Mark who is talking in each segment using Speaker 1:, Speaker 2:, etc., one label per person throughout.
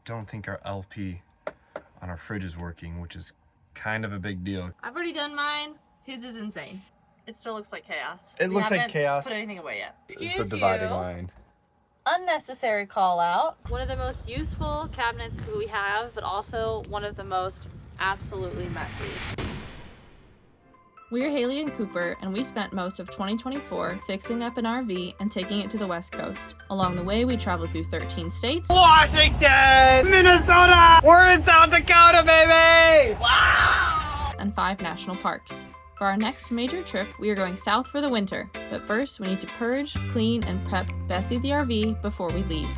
Speaker 1: don't think our LP on our fridge is working, which is kind of a big deal.
Speaker 2: I've already done mine. His is insane. It still looks like chaos.
Speaker 1: It looks like chaos.
Speaker 2: Put anything away yet.
Speaker 1: It's a dividing line.
Speaker 2: Unnecessary call out. One of the most useful cabinets we have, but also one of the most absolutely messy. We're Haley and Cooper, and we spent most of 2024 fixing up an RV and taking it to the West Coast. Along the way, we traveled through 13 states,
Speaker 1: Washington, Minnesota, we're in South Dakota, baby!
Speaker 2: wow, and 5 national parks. For our next major trip, we are going south for the winter, but first we need to purge, clean, and prep Bessie the RV before we leave.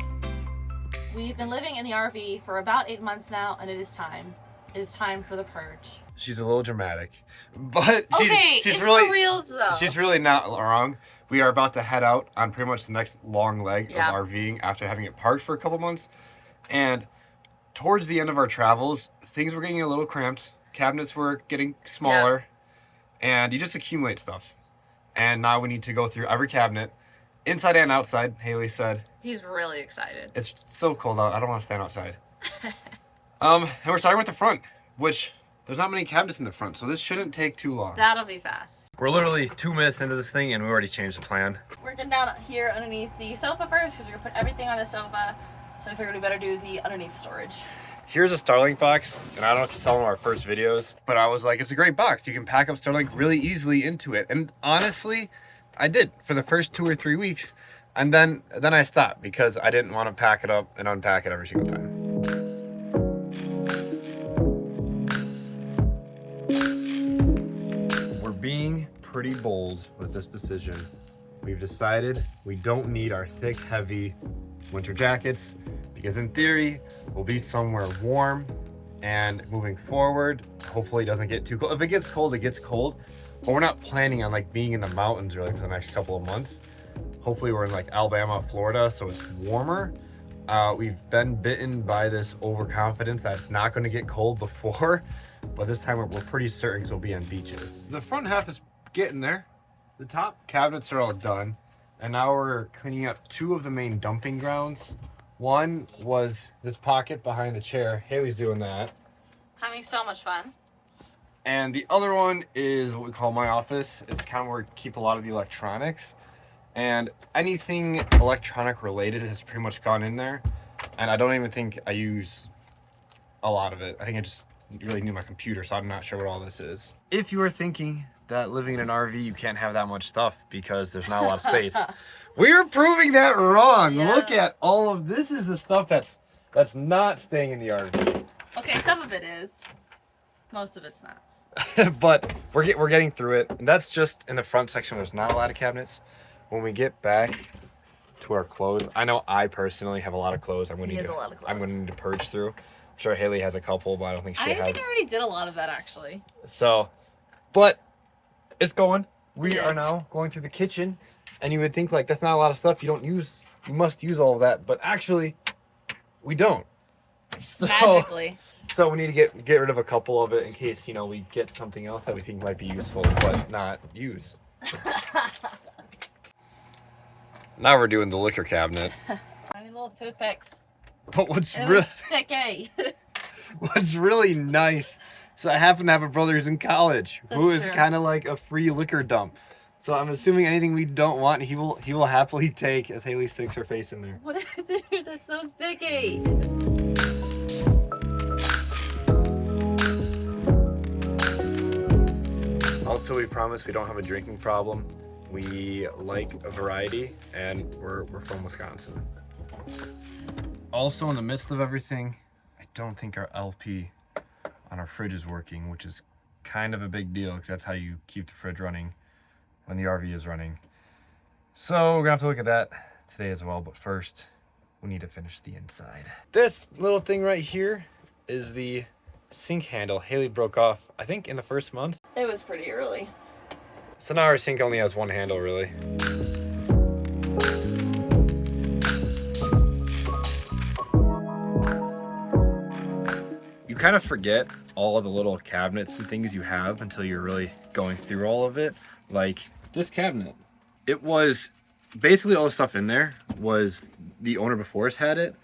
Speaker 2: We've been living in the RV for about 8 months now, and it is time. It is time for the purge.
Speaker 1: She's a little dramatic, but
Speaker 2: she's
Speaker 1: she's really
Speaker 2: for reals though.
Speaker 1: She's really not wrong. We are about to head out on pretty much the next long leg of RVing after having it parked for a couple months. And towards the end of our travels, things were getting a little cramped. Cabinets were getting smaller, and you just accumulate stuff. And now we need to go through every cabinet, inside and outside. Haley said.
Speaker 2: He's really excited.
Speaker 1: It's so cold out. I don't want to stand outside. And we're starting with the front, which there's not many cabinets in the front, so this shouldn't take too long.
Speaker 2: That'll be fast.
Speaker 1: We're literally 2 minutes into this thing and we already changed the plan.
Speaker 2: We're getting down here underneath the sofa first because we're gonna put everything on the sofa. So I figured we better do the underneath storage.
Speaker 1: Here's a Starlink box, and I don't know if you saw one of our first videos, but I was like, it's a great box. You can pack up Starlink really easily into it. And honestly, I did for the first 2 or 3 weeks. And then I stopped because I didn't want to pack it up and unpack it every single time. Being pretty bold with this decision. We've decided we don't need our thick, heavy winter jackets because in theory, we'll be somewhere warm, and moving forward, hopefully it doesn't get too cold. If it gets cold, it gets cold, but we're not planning on like being in the mountains really for the next couple of months. Hopefully we're in like Alabama, Florida, so it's warmer. We've been bitten by this overconfidence that it's not going to get cold before. But this time we're pretty certain because we'll be on beaches. The front half is getting there. The top cabinets are all done. And now we're cleaning up 2 of the main dumping grounds. One was this pocket behind the chair. Haley's doing that.
Speaker 2: Having so much fun.
Speaker 1: And the other one is what we call my office. It's kind of where we keep a lot of the electronics. And anything electronic related has pretty much gone in there. And I don't even think I use a lot of it. I think I just really need my computer, so I'm not sure what all this is. If you are thinking that living in an RV you can't have that much stuff because there's not a lot of space, we're proving that wrong. Yeah. Look at all of this. Is the stuff that's not staying in the RV.
Speaker 2: Okay, some of it is. Most of it's not.
Speaker 1: But we're getting through it. And that's just in the front section. There's not a lot of cabinets. When we get back to our clothes, I know I personally have a lot of clothes. I'm going to need to purge through. I'm sure Haley has a couple, but I don't think she has.
Speaker 2: I think I already did a lot of that actually.
Speaker 1: So, but it's going. We are now going through the kitchen, and you would think like that's not a lot of stuff. You must use all of that, but actually, we don't. So,
Speaker 2: magically.
Speaker 1: So we need to get rid of a couple of it in case we get something else that we think might be useful, but not use. Now we're doing the liquor cabinet.
Speaker 2: I need little toothpicks.
Speaker 1: But what's really nice, so I happen to have a brother who's in college who is kind of like a free liquor dump. So I'm assuming anything we don't want, he will happily take as Haley sticks her face in there.
Speaker 2: What is it? That's so sticky.
Speaker 1: Also, we promise we don't have a drinking problem. We like a variety, and we're from Wisconsin. Also, in the midst of everything, I don't think our LP on our fridge is working, which is kind of a big deal because that's how you keep the fridge running when the RV is running. So we're gonna have to look at that today as well, but first we need to finish the inside. This little thing right here is the sink handle. Haley broke off, I think, in the first month.
Speaker 2: It was pretty early.
Speaker 1: So now our sink only has one handle, really. You kind of forget all of the little cabinets and things you have until you're really going through all of it. Like this cabinet, it was basically all the stuff in there was the owner before us had it,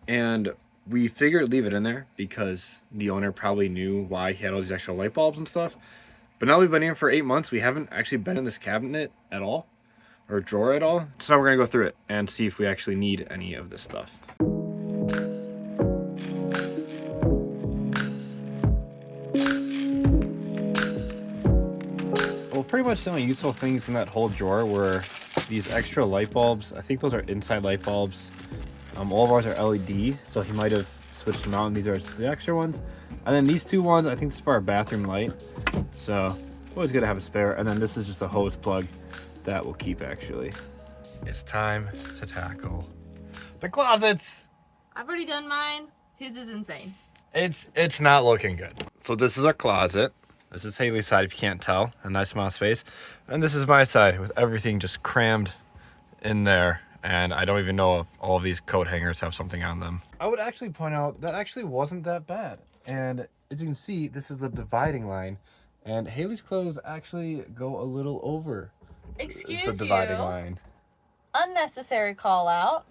Speaker 1: and We figured leave it in there because the owner probably knew why he had all these extra light bulbs and stuff. But now we've been here for 8 months. We haven't actually been in this cabinet at all, or drawer at all. So now we're gonna go through it and see if we actually need any of this stuff. Well, pretty much the only useful things in that whole drawer were these extra light bulbs. I think those are inside light bulbs. All of ours are LED, so he might have switched them out, and these are the extra ones. And then these two ones, I think this is for our bathroom light. So always good to have a spare. And then this is just a hose plug that we'll keep actually. It's time to tackle the closets.
Speaker 2: I've already done mine. His is insane.
Speaker 1: It's not looking good. So this is our closet. This is Haley's side, if you can't tell. A nice amount of space. And this is my side with everything just crammed in there. And I don't even know if all of these coat hangers have something on them. I would actually point out that actually wasn't that bad. And as you can see, this is the dividing line. And Haley's clothes actually go a little over the dividing line.
Speaker 2: Unnecessary call out.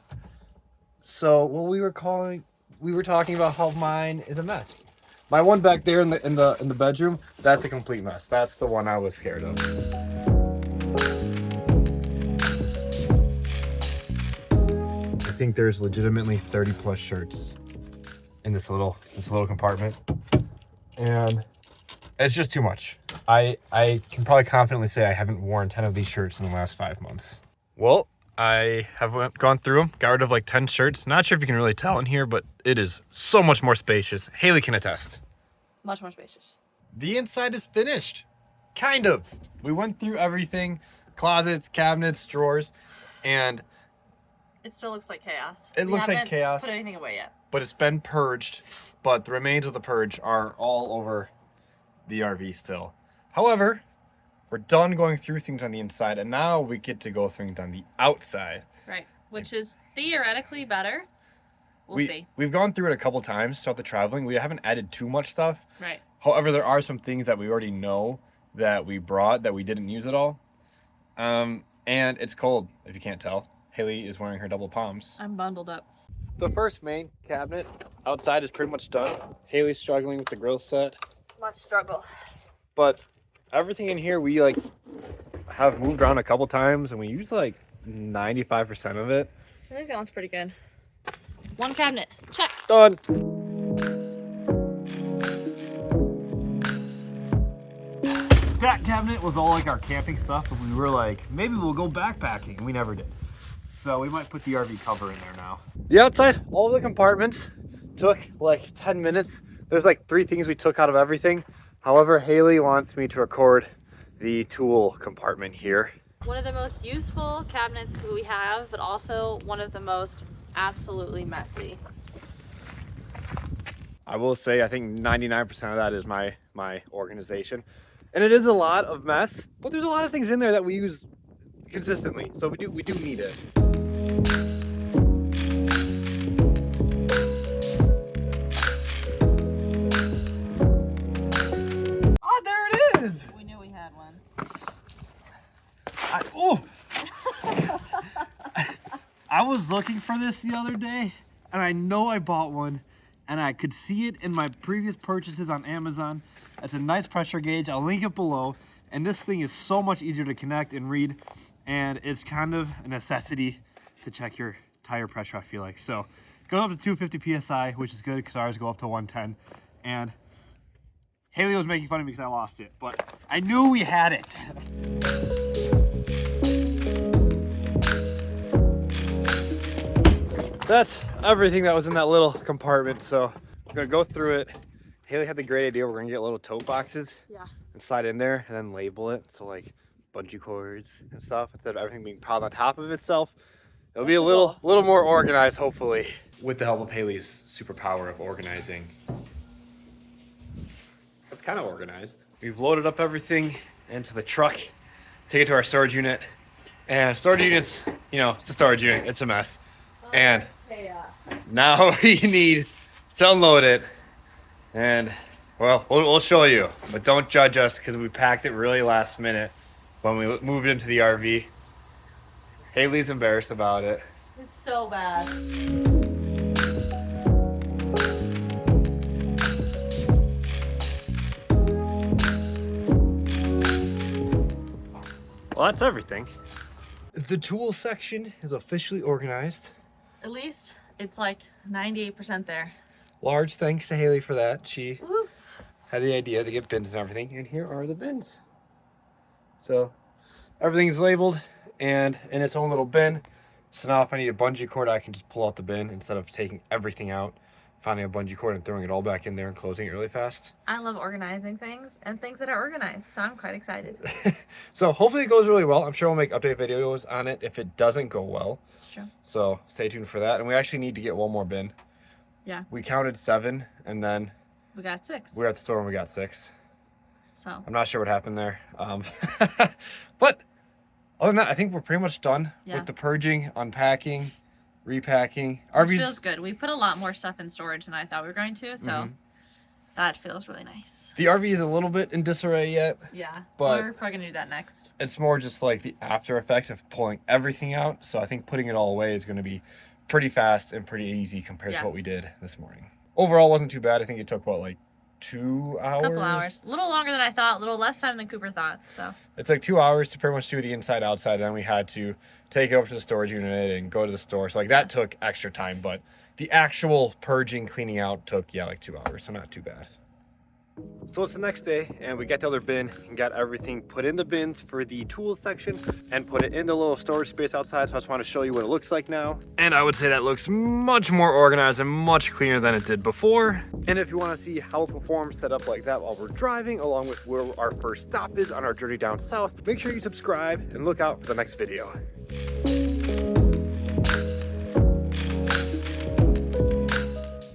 Speaker 1: So what we were talking about how mine is a mess. My one back there in the bedroom, that's a complete mess. That's the one I was scared of. I think there's legitimately 30 plus shirts in this little compartment, and it's just too much. I can probably confidently say I haven't worn 10 of these shirts in the last 5 months. Well, I have gone through them, got rid of like 10 shirts. Not sure if you can really tell in here, but it is so much more spacious. Haley can attest.
Speaker 2: Much more spacious.
Speaker 1: The inside is finished. Kind of. We went through everything, closets, cabinets, drawers, and
Speaker 2: it still looks like chaos.
Speaker 1: It looks like chaos.
Speaker 2: Put anything away yet? But
Speaker 1: it's been purged. But the remains of the purge are all over the RV still. However, we're done going through things on the inside, and now we get to go through things on the outside.
Speaker 2: Right, which is theoretically better. We'll see.
Speaker 1: We've gone through it a couple times throughout the traveling. We haven't added too much stuff.
Speaker 2: Right.
Speaker 1: However, there are some things that we already know that we brought that we didn't use at all. And it's cold, if you can't tell. Haley is wearing her double palms.
Speaker 2: I'm bundled up.
Speaker 1: The first main cabinet outside is pretty much done. Haley's struggling with the grill set.
Speaker 2: Much struggle.
Speaker 1: But everything in here we like have moved around a couple times, and we use like 95% of it.
Speaker 2: I think that one's pretty good. One cabinet, check.
Speaker 1: Done. That cabinet was all like our camping stuff, and we were like, maybe we'll go backpacking. We never did. So we might put the RV cover in there now. The outside, all of the compartments took like 10 minutes. There's like 3 things we took out of everything. However, Haley wants me to record the tool compartment here.
Speaker 2: One of the most useful cabinets we have, but also one of the most absolutely messy.
Speaker 1: I will say, I think 99% of that is my organization. And it is a lot of mess, but there's a lot of things in there that we use consistently. So we do need it. Oh, there it is!
Speaker 2: We knew we had one.
Speaker 1: I was looking for this the other day, and I know I bought one, and I could see it in my previous purchases on Amazon. It's a nice pressure gauge. I'll link it below. And this thing is so much easier to connect and read, and it's kind of a necessity to check your tire pressure, I feel like. So it goes up to 250 PSI, which is good because ours go up to 110. And Haley was making fun of me because I lost it, but I knew we had it. That's everything that was in that little compartment, so I'm gonna go through it. Haley had the great idea, we're gonna get little tote boxes and slide in there and then label it, so like bungee cords and stuff, instead of everything being piled on top of itself. It'll be a little more organized, hopefully. With the help of Haley's superpower of organizing. It's kind of organized. We've loaded up everything into the truck, take it to our storage unit, and storage units, you know, it's a storage unit, it's a mess. And now we need to unload it, and well, we'll show you, but don't judge us because we packed it really last minute when we moved into the RV. Haley's embarrassed about it.
Speaker 2: It's so bad.
Speaker 1: Well, that's everything. The tool section is officially organized.
Speaker 2: At least it's like 98% there.
Speaker 1: Large thanks to Haley for that. She
Speaker 2: Woo.
Speaker 1: had the idea to get bins and everything, and here are the bins. So everything's labeled and in its own little bin. So now if I need a bungee cord, I can just pull out the bin instead of taking everything out, finding a bungee cord and throwing it all back in there and closing it really fast.
Speaker 2: I love organizing things and things that are organized, so I'm quite excited.
Speaker 1: So hopefully it goes really well. I'm sure we'll make update videos on it if it doesn't go well.
Speaker 2: It's true.
Speaker 1: So stay tuned for that. And we actually need to get one more bin.
Speaker 2: Yeah.
Speaker 1: We counted 7 and then
Speaker 2: We got 6.
Speaker 1: we were at the store and we got 6.
Speaker 2: So
Speaker 1: I'm not sure what happened there. But other than that, I think we're pretty much done with the purging, unpacking, repacking.
Speaker 2: Which feels good. We put a lot more stuff in storage than I thought we were going to, so that feels really nice.
Speaker 1: The RV is a little bit in disarray yet.
Speaker 2: Yeah,
Speaker 1: but
Speaker 2: we're probably gonna do that next.
Speaker 1: It's more just like the after effects of pulling everything out. So I think putting it all away is going to be pretty fast and pretty easy compared to what we did this morning. Overall, wasn't too bad. I think it took what, like 2 hours?
Speaker 2: A couple hours. A little longer than I thought, a little less time than Cooper thought. So
Speaker 1: it's like 2 hours to pretty much do the inside outside. Then we had to take it over to the storage unit and go to the store. So like that took extra time, but the actual purging, cleaning out took like 2 hours. So not too bad. So it's the next day and we got the other bin and got everything put in the bins for the tools section and put it in the little storage space outside. So I just want to show you what it looks like now. And I would say that looks much more organized and much cleaner than it did before. And if you want to see how it performs set up like that while we're driving, along with where our first stop is on our journey down south, make sure you subscribe and look out for the next video.